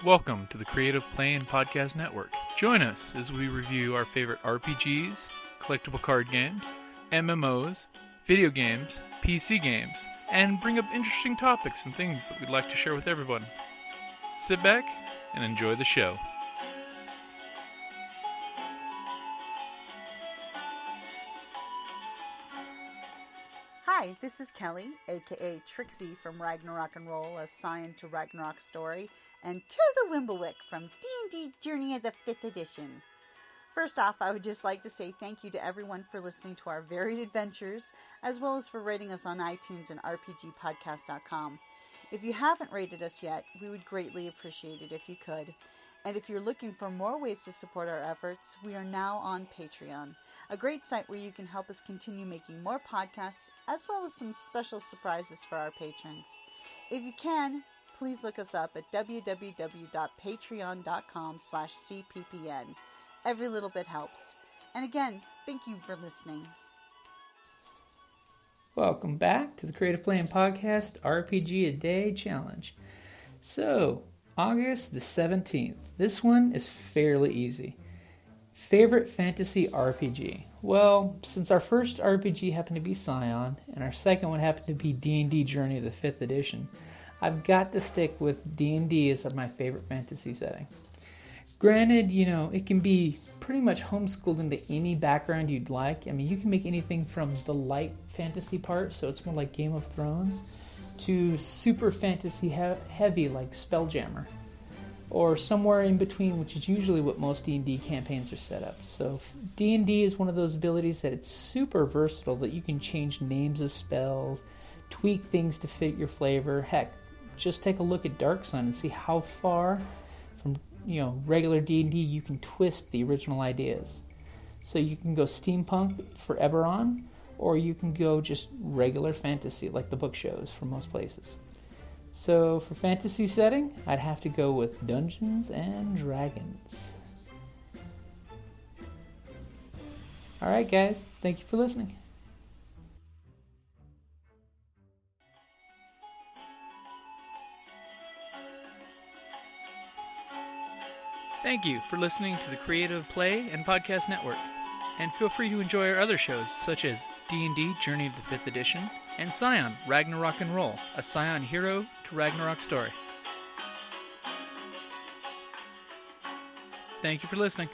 Welcome to the Creative Play and Podcast Network. Join us as we review our favorite RPGs, collectible card games, MMOs, video games, PC games, and bring up interesting topics and things that we'd like to share with everyone. Sit back and enjoy the show. Hi, this is Kelly, aka Trixie from Ragnarok and Roll, a Scion to Ragnarok story, and Tilda Wimblewick from D&D Journey of the 5th Edition. First off, I would just like to say thank you to everyone for listening to our varied adventures, as well as for rating us on iTunes and RPGpodcast.com. If you haven't rated us yet, we would greatly appreciate it if you could. And if you're looking for more ways to support our efforts, we are now on Patreon, a great site where you can help us continue making more podcasts, as well as some special surprises for our patrons. If you can, please look us up at www.patreon.com/cppn. Every little bit helps. And again, thank you for listening. Welcome back to the Creative Playing Podcast RPG A Day Challenge. So, August the 17th. This one is fairly easy. Favorite fantasy RPG? Well, since our first RPG happened to be Scion, and our second one happened to be D&D Journey of the 5th Edition, I've got to stick with D&D as my favorite fantasy setting. Granted, it can be pretty much homeschooled into any background you'd like. I mean, you can make anything from the light fantasy part, so it's more like Game of Thrones, to super fantasy heavy like Spelljammer, or somewhere in between, which is usually what most D&D campaigns are set up. So D&D is one of those abilities that it's super versatile, that you can change names of spells, tweak things to fit your flavor. Heck, just take a look at Dark Sun and see how far from regular D&D you can twist the original ideas. So you can go steampunk for Eberron, or you can go just regular fantasy like the book shows for most places. So for fantasy setting, I'd have to go with Dungeons and Dragons. Alright guys, thank you for listening. Thank you for listening to the Creative Play and Podcast Network. And feel free to enjoy our other shows, such as D&D Journey of the 5th Edition, and Scion Ragnarok and Roll, a Scion hero to Ragnarok story. Thank you for listening.